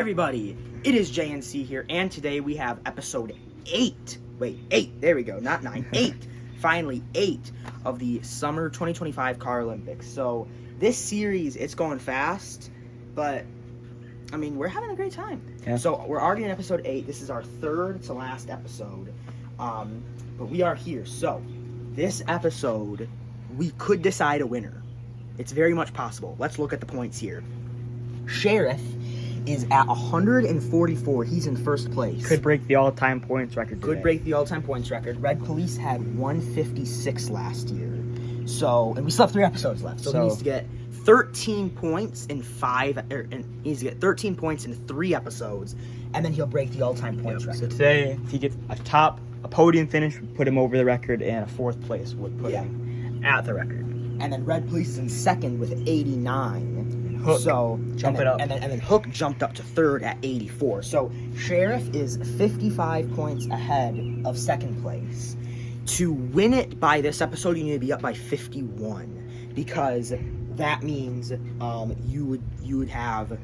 everybody, it is JNC here, and today we have episode 8. Wait, 8, there we go, not 9, 8. Finally, 8 of the Summer 2025 CAROLYMPICS. So, this series, it's going fast, but, I mean, we're having a great time. Yeah. So, we're already in episode 8. This is our third to last episode, but we are here. So, this episode, we could decide a winner. It's very much possible. Let's look at the points here. Sheriff is at 144. He's in first place. Could break the all-time points record today. Could break the all-time points record. Red Police had 156 last year. So, and we still have 3 episodes left. So he needs to get 13 points in 13 points in 3 episodes, and then he'll break the all-time points record. So today, if he gets a podium finish, would put him over the record, and a 4th place would put him at the record. And then Red Police is in second with 89. Hook And then Hook jumped up to third at 84. So Sheriff is 55 points ahead of second place. To win it by this episode, you need to be up by 51, because that means you would have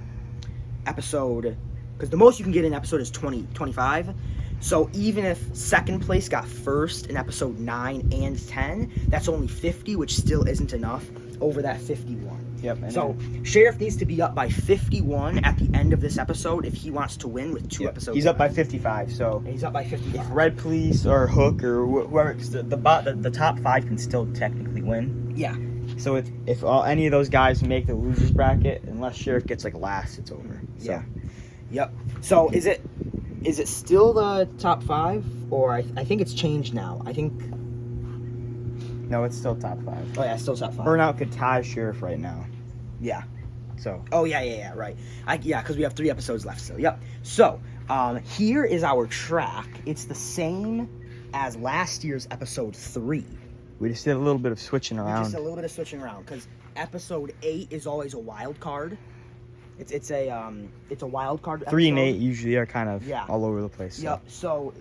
episode, because the most you can get in episode is 25. So even if second place got first in episode 9 and 10, that's only 50, which still isn't enough over that 51. Yep. So Sheriff needs to be up by 51 at the end of this episode if he wants to win with 2 episodes. He's up by 55. So he's up by 55. If Red Police or Hook or whoever, the top 5 can still technically win. Yeah. So if any of those guys make the losers bracket, unless Sheriff gets like last, it's over. So. Yeah. Yep. So is it still the top 5, or I think it's changed now? I think. No, it's still top 5. Oh yeah, it's still top 5. Burnout could tie Sheriff right now. Yeah. So. Oh yeah, right. Because we have 3 episodes left still. Yep. So here is our track. It's the same as last year's episode 3. We just did a little bit of switching around. Just a little bit of switching around, because episode 8 is always a wild card. It's a wild card episode. 3 and 8 usually are kind of all over the place. So. Yep. So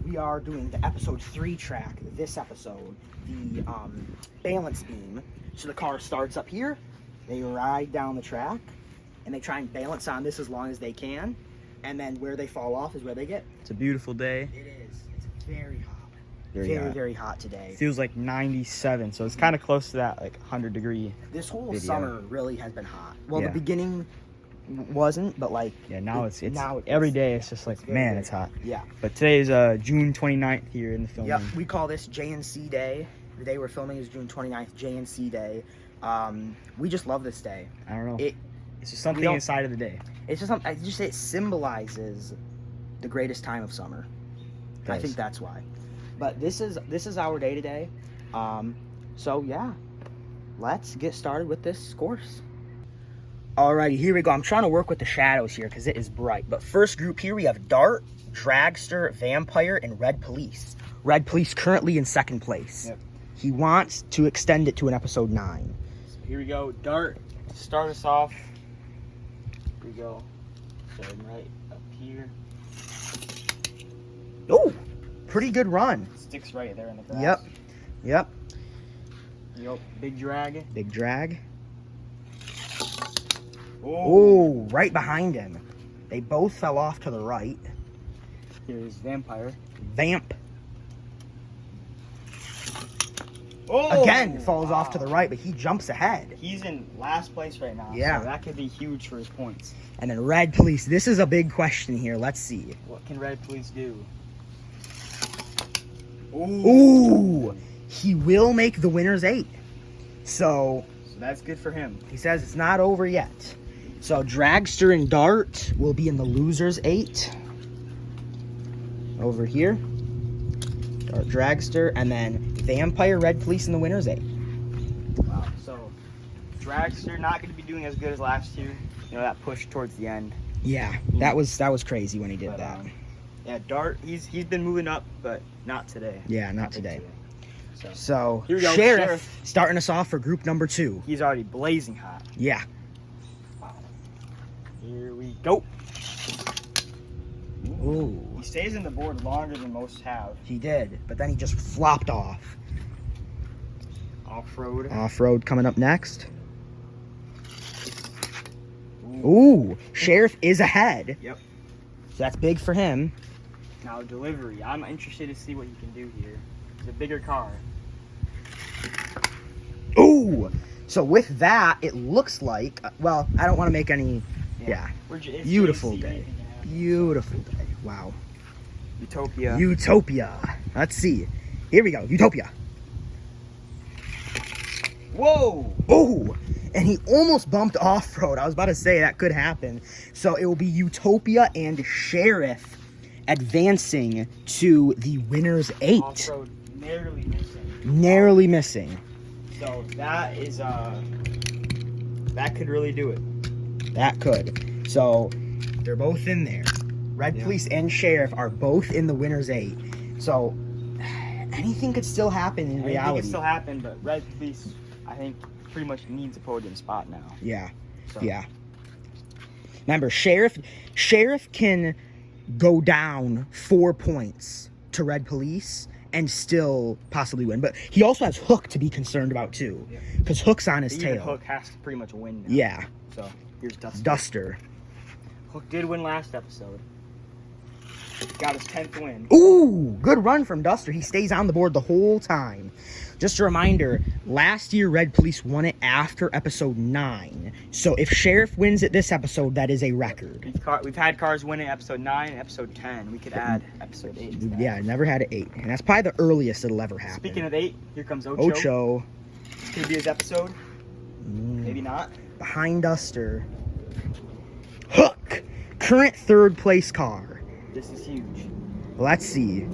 we are doing the episode 3 track this episode, the balance beam. So the car starts up here, they ride down the track, and they try and balance on this as long as they can, and then where they fall off is where they get. It's a beautiful day. It is. It's very hot. Very hot today. It feels like 97, so it's kind of close to that like 100-degree. This whole summer really has been hot. Well, the beginning wasn't, but like now it's every day it's just like, man, it's hot. Yeah. But today is June 29th here in the filming. Yep, we call this JNC Day. The day we're filming is June 29th, JNC Day. We just love this day. I don't know. It's just something inside of the day. It's just something. I just say it symbolizes the greatest time of summer. I think that's why. But this is our day today. So yeah, let's get started with this course. Alrighty, here we go. I'm trying to work with the shadows here because it is bright. But first group here, we have Dart, Dragster, Vampire, and Red Police. Red Police currently in second place. Yep. He wants to extend it to an episode 9. So here we go. Dart, start us off. Here we go. Starting right up here. Oh, pretty good run. Sticks right there in the grass. Yep. Big drag. Big drag. Oh, right behind him. They both fell off to the right. Here's Vampire. Vamp. Oh, again falls off to the right, but he jumps ahead. He's in last place right now. Yeah. So that could be huge for his points. And then Red Police. This is a big question here. Let's see. What can Red Police do? Ooh. He will make the winner's 8. So that's good for him. He says it's not over yet. So Dragster and Dart will be in the loser's 8. Over here. Dart, Dragster, and then Vampire, Red Police in the winner's 8. Wow. So Dragster not going to be doing as good as last year. You know, that push towards the end. Yeah, that was crazy when he did that. Yeah, Dart, he's been moving up, but not today. Yeah, not today. So here we go. Sheriff starting us off for group number 2. He's already blazing hot. Yeah. Wow. Here we go. Ooh. He stays in the board longer than most have. He did, but then he just flopped off. Off-road. Off-road coming up next. Ooh, Sheriff is ahead. Yep. So that's big for him. Now delivery. I'm interested to see what you can do here. It's a bigger car. Ooh. So with that, it looks like, well, I don't want to make any, yeah. It's Beautiful JC, day. anything can happen. Beautiful day. Wow. Utopia. Utopia. Let's see. Here we go. Utopia. Whoa! Oh, and he almost bumped off-road. I was about to say that could happen. So it will be Utopia and Sheriff advancing to the winner's 8. Off-road narrowly missing. Narrowly missing. So that is that could really do it. That could. So they're both in there. Red Police and Sheriff are both in the winner's 8. So anything could still happen in reality. Anything could still happen, but Red Police, I think, pretty much needs a podium spot now. Yeah. So. Yeah. Remember, Sheriff can go down 4 points to Red Police and still possibly win. But he also has Hook to be concerned about too, because Hook's on his Even tail. Hook has to pretty much win now. Yeah. So here's Duster. Duster. Hook did win last episode. Got his 10th win. Ooh, good run from Duster. He stays on the board the whole time. Just a reminder, last year Red Police won it after episode 9. So if Sheriff wins it this episode, that is a record. We've had cars winning episode 9 and episode 10. We could add episode 8 to that. Yeah, never had an 8. And that's probably the earliest it'll ever happen. Speaking of 8, here comes Ocho. Ocho. This could be his episode. Maybe not. Behind Duster. Hook. Current 3rd place car. This is huge. Let's see.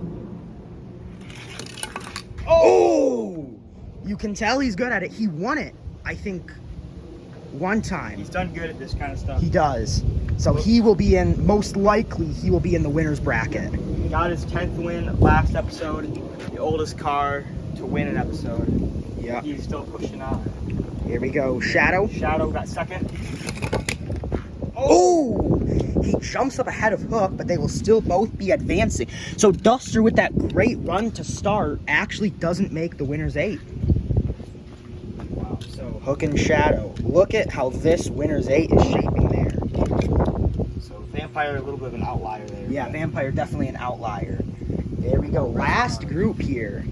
Oh! You can tell he's good at it. He won it, I think, one time. He's done good at this kind of stuff. He does. So he will be in, most likely, he will be in the winner's bracket. He got his 10th win last episode. The oldest car to win an episode. Yeah. He's still pushing on. Here we go. Shadow. Shadow got 2nd. Oh! He jumps up ahead of Hook, but they will still both be advancing. So Duster, with that great run to start, actually doesn't make the winner's 8. Wow. So Hook and Shadow. Look at how this winner's 8 is shaping there. Vampire, a little bit of an outlier there. Yeah, Vampire definitely an outlier. There we go. Last group here.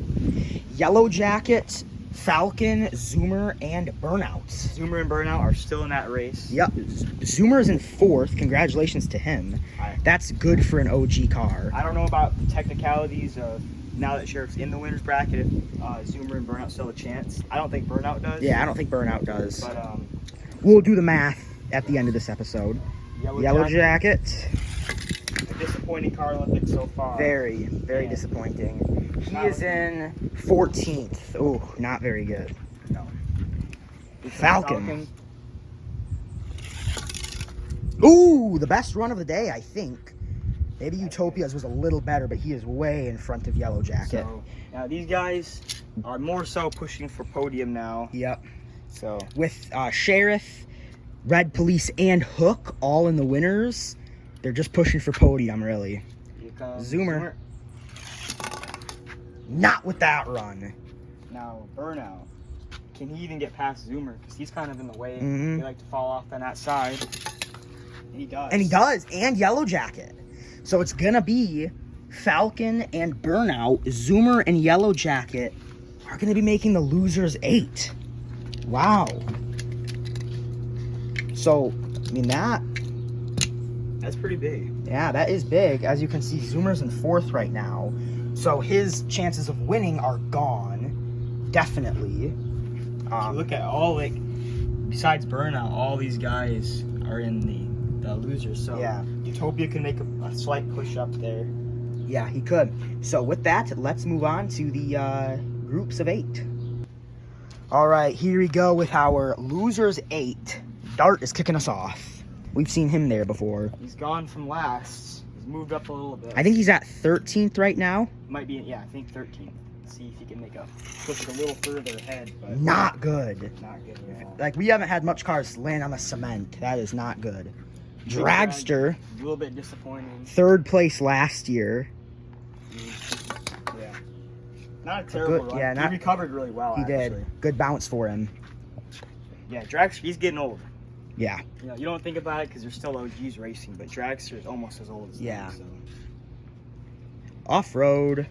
Yellow Jacket, Falcon, Zoomer, and Burnouts. Zoomer and Burnout are still in that race. Yep. Zoomer's in 4th. Congratulations to him. That's good for an OG car. I don't know about the technicalities of now that Sheriff's in the winner's bracket, if Zoomer and Burnout still have a chance. I don't think Burnout does. Yeah, I don't think Burnout does. But we'll do the math at the end of this episode. Yellow Jacket. A disappointing car Olympics so far. Very, very disappointing. He is in 14th. Oh, not very good. No. Falcon. Ooh, the best run of the day, I think. Maybe Utopia's was a little better, but he is way in front of Yellow Jacket. So, now these guys are more so pushing for podium now. Yep. So with Sheriff, Red Police, and Hook all in the winners, they're just pushing for podium, really. here comes Zoomer. Not with that run. Now Burnout. Can he even get past Zoomer? Because he's kind of in the way. Mhm. They like to fall off on that side. And he does. And he does. And Yellow Jacket. So it's going to be Falcon and Burnout. Zoomer and Yellow Jacket are going to be making the losers 8. Wow. So, I mean, that's pretty big. yeah, that is big. As you can see, Zoomer's in 4th right now. So his chances of winning are gone. Definitely. If you look at all, like, besides Burnout, all these guys are in the losers. So Yeah. Utopia can make a slight push up there. Yeah, he could. So with that, let's move on to the groups of 8. All right, here we go with our losers 8. Dart is kicking us off. We've seen him there before. He's gone from last. He's moved up a little bit. I think he's at 13th right now. Might be, yeah, I think 13th. See if he can make a push a little further ahead, but Not good. not good at all. Like, we haven't had much cars land on the cement. That is not good. Dragster, A little bit disappointing. 3rd place last year. Yeah. Not a terrible good- run. yeah, not- He recovered really well, He actually. did. Good bounce for him. Yeah, Dragster, he's getting old. Yeah. You know, you don't think about it because they're still OGs racing, but Dragster is almost as old as Yeah. them, so. Off-road.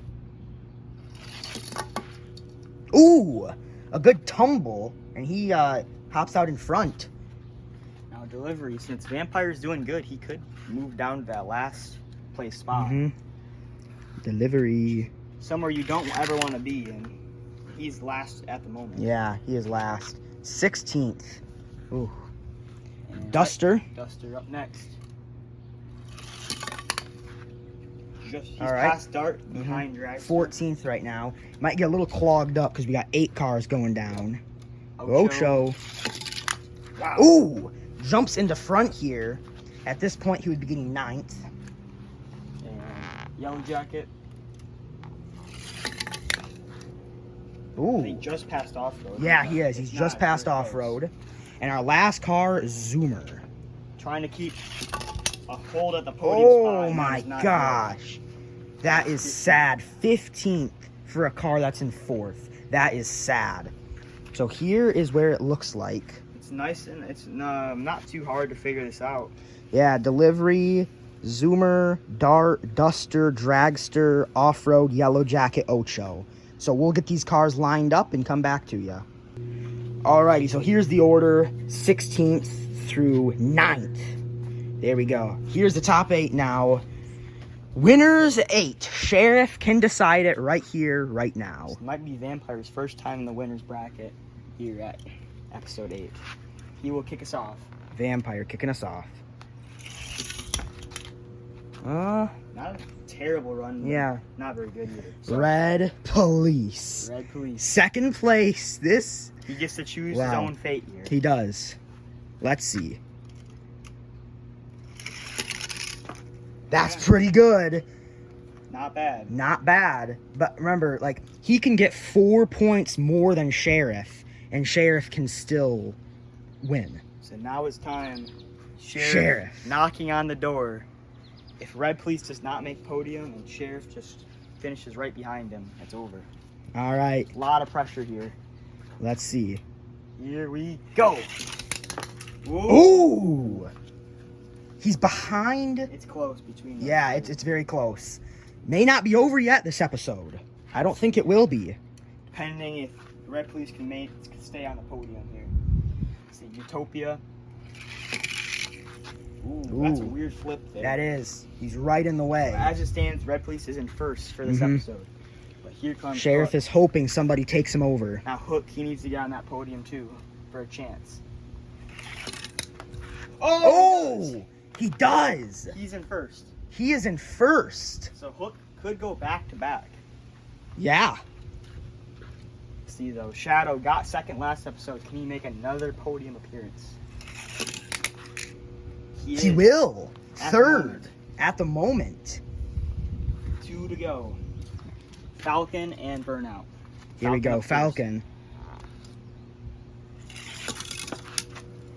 Ooh, a good tumble, and he hops out in front. Now delivery, since Vampire's doing good, he could move down to that last place spot. Delivery. Somewhere you don't ever want to be, and he's last at the moment. Yeah, he is last. 16th. Ooh. And Duster. Duster up next. He's All right. past Dart, behind Dragster. 14th right now. Might get a little clogged up because we got 8 cars going down. Ocho. Wow. Ooh! Jumps into front here. At this point, he would be getting 9th. And Yellow Jacket. Ooh. He just passed off-road. Yeah, he is. He's just past off-road. And our last car is Zoomer. Trying to keep a hold at the podium spot. Oh and my that is not gosh. That is sad. 15th for a car that's in 4th. That is sad. So here is where it looks like. good. It's nice and it's not too hard to figure this out. Yeah, delivery, Zoomer, Dart, Duster, Dragster, Off-Road, Yellow Jacket, Ocho. So we'll get these cars lined up and come back to you. Alrighty, so here's the order, 16th through 9th. There we go. Here's the top 8 now. Winners 8. Sheriff can decide it right here, right now. This might be Vampire's first time in the winner's bracket here at episode 8. He will kick us off. Vampire kicking us off. Not a terrible run. But Yeah. Not very good either. So, Red Police. Red Police. Second place. This, He gets to choose his Wow. own fate here. he does. Let's see. That's pretty good. Not bad. Not bad. But remember, like, he can get 4 points more than Sheriff, and Sheriff can still win. So now it's time. Sheriff. Knocking on the door. If Red Police does not make podium and Sheriff just finishes right behind him, it's over. All right. A lot of pressure here. Let's see. Here we go. Ooh! He's behind. It's close between them. Yeah, it's very close. May not be over yet this episode. I don't think it will be. Depending if Red Police can stay on the podium here. Let's see, Utopia. Ooh, that's a Ooh. weird flip there. That is. He's right in the way. As it stands, Red Police is in first for this episode. But here comes Sheriff Hook. is hoping somebody takes him over. Now Hook, he needs to get on that podium too for a chance. Oh! He does! He's in first. He is in first. So Hook could go back to back. Yeah. See though, Shadow got second last episode. Can he make another podium appearance? He is. will. At the Third. moment. At the moment. 2 to go. Falcon and Burnout. Here we go. up first. Falcon.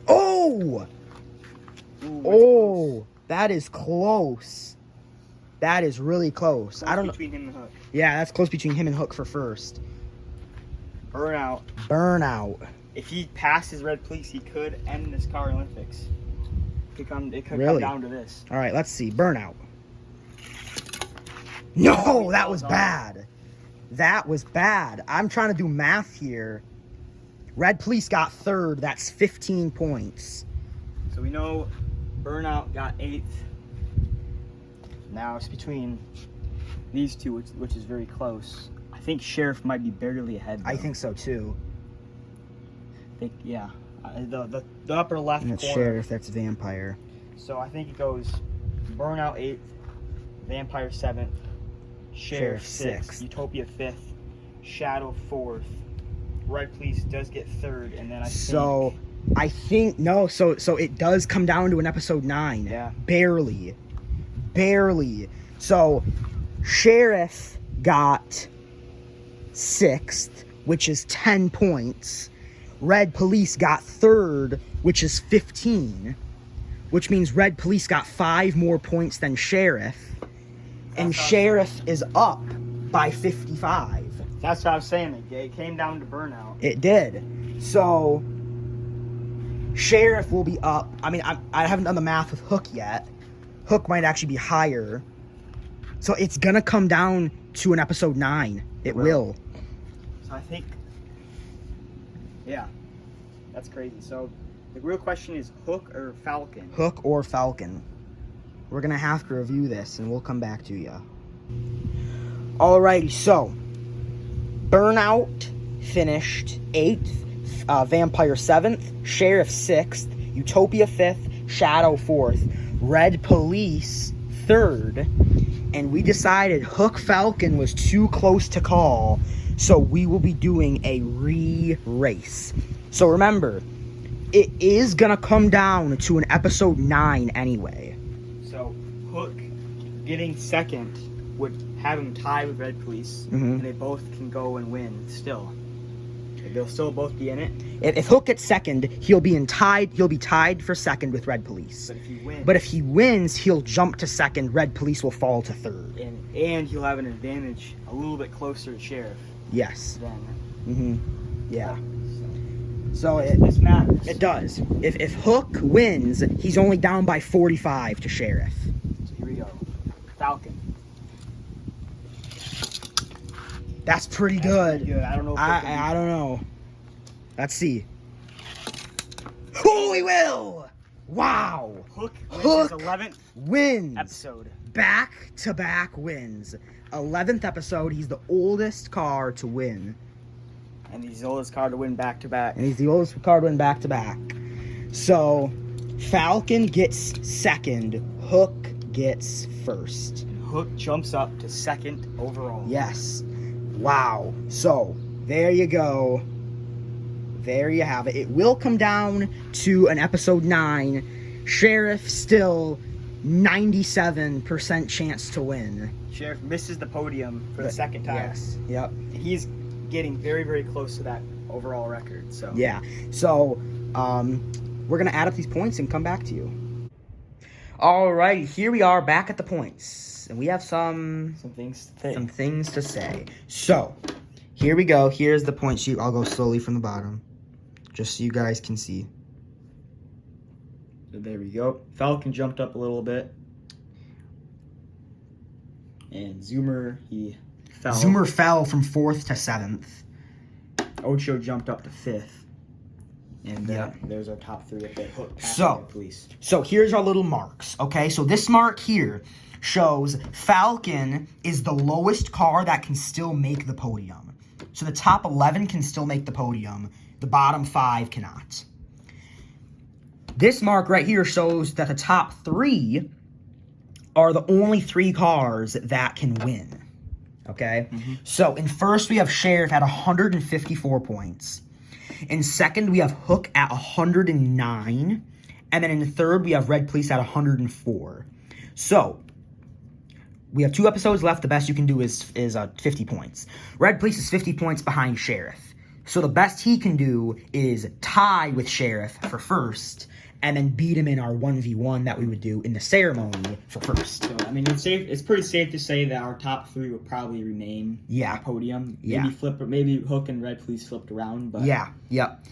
Oh! Ooh, it's Oh! That is close. That is really close. close. I don't know. Between him and Hook. Yeah, that's close between him and Hook for first. Burnout. Burnout. If he passes Red Police, he could end this CAROLYMPICS. It could come Really? down to this. All right, let's see. Burnout. No, that was bad. That was bad. I'm trying to do math here. Red Police got third. That's 15 points. So we know Burnout got 8th. Now it's between these two, which is very close. I think Sheriff might be barely ahead. I though. think so too. Yeah. The upper left And it's corner. Sheriff. That's Vampire. So I think it goes Burnout 8th, Vampire 7th, Sheriff Sheriff 6th, 6th. Utopia 5th, Shadow 4th. Red Police does get 3rd, and then I think no. So it does come down to an episode 9. Yeah. Barely. So Sheriff got 6th, which is 10 points. Red Police got 3rd, which is 15. Which means Red Police got 5 more points than Sheriff. And Sheriff is up by 55. That's what I was saying. It came down to Burnout. It did. So Sheriff will be up. I mean, I haven't done the math with Hook yet. Hook might actually be higher. So it's going to come down to an episode 9. It will. So I think, yeah, that's crazy. So the real question is Hook or Falcon? Hook or Falcon. We're going to have to review this, and we'll come back to you. Alrighty, so Burnout finished 8th, Vampire 7th, Sheriff 6th, Utopia 5th, Shadow 4th, Red Police 3rd, and we decided Hook Falcon was too close to call, so we will be doing a re-race. So remember, it is going to come down to an episode 9 anyway. So Hook getting second would have him tie with Red Police, and they both can go and win still. They'll still both be in it. If Hook gets second, he'll be tied for second with Red Police. But if he wins, He wins, he'll jump to second. Red Police will fall to third. and he'll have an advantage a little bit closer to Sheriff. Yes. Then. Yeah. So This matters. it does. If Hook wins, he's only down by 45 to Sheriff. So here we go. Falcon. That's pretty That's good. pretty good. I don't know. If I don't know. Let's see. Oh, he will! Wow. Hook wins Hook his 11th wins. episode. Back-to-back wins. 11th episode. He's the oldest car to win. And he's the oldest car to win back-to-back. And he's the oldest car to win back-to-back. So, Falcon gets second. Hook gets first. Hook jumps up to second overall. Yes. Wow. So, there you go. There you have it. It will come down to an episode 9. Sheriff still 97% chance to win. Sheriff misses the podium for the second time. Yes. Yep. He's getting very, very close to that overall record. So Yeah. So, we're going to add up these points and come back to you. All right. Here we are back at the points. And we have some things to say. So, here we go. Here's the point sheet. I'll go slowly from the bottom, just so you guys can see. So there we go. Falcon jumped up a little bit. And Zoomer, he fell. Zoomer fell from 4th to 7th. Ocho jumped up to 5th. And Yep. there's our top 3 up there. Hook, Patrick, So- and Police. So here's our little marks, okay? So this mark here shows Falcon is the lowest car that can still make the podium. So the top 11 can still make the podium. The bottom 5 cannot. This mark right here shows that the top 3 are the only 3 cars that can win, okay? So in first, we have Sheriff at 154 points. In second, we have Hook at 109. And then in third, we have Red Police at 104. So, we have 2 episodes left. The best you can do is 50 points. Red Police is 50 points behind Sheriff. So the best he can do is tie with Sheriff for first, and then beat him in our 1v1 that we would do in the ceremony for first. So, I mean, it's pretty safe to say that our top 3 will probably remain Yeah. on the podium. Yeah. Maybe Hook and Red Police flipped around, but Yeah, yep.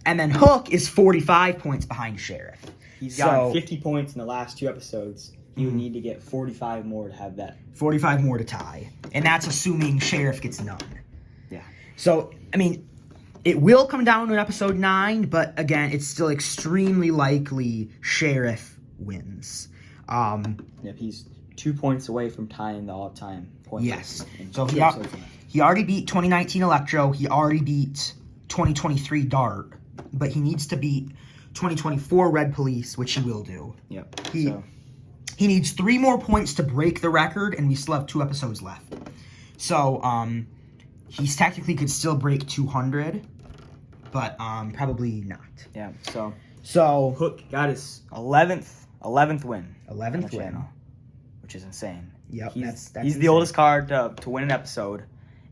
And then Hook is 45 points behind Sheriff. he's got 50 points in the last 2 episodes. He would need to get 45 more to have that. 45 more to tie. And that's assuming Sheriff gets none. Yeah. So, I mean, it will come down to an episode 9, but again, it's still extremely likely Sheriff wins. Yep, he's 2 points away from tying the all-time points. Yes. in So 2 he episodes left. already beat 2019 Electro. He already beat 2023 Dart. But he needs to beat 2024 Red Police, which he will do. Yep. He needs 3 more points to break the record, and we still have 2 episodes left. So, he's technically could still break 200, but probably not. Yeah. So Hook got his 11th win. 11th on the win. channel, which is insane. Yep, He's that's the insane. oldest card to win an episode.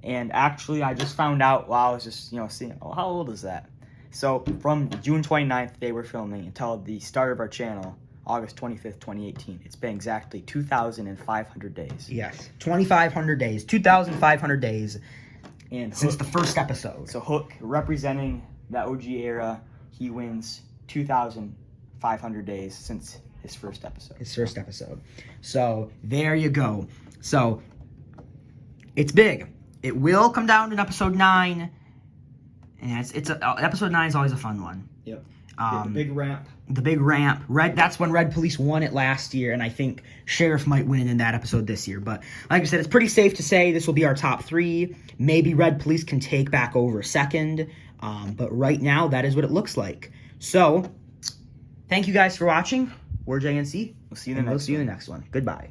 And actually, I just found out while I was just, seeing, how old is that? So, from June 29th, day we're filming, until the start of our channel, August 25th, 2018. It's been exactly 2,500 days. Yes, 2,500 days, 2,500 days And since Hook, the first episode. so Hook, representing that OG era, he wins 2,500 days since his first episode. So there you go. So it's big. It will come down in episode 9. And episode 9 is always a fun one. Yep. The big ramp. The big ramp. That's when Red Police won it last year, and I think Sheriff might win it in that episode this year. But like I said, it's pretty safe to say this will be our top 3. Maybe Red Police can take back over second. But right now, that is what it looks like. So, thank you guys for watching. We're JNC. We'll see you in the next one. Goodbye.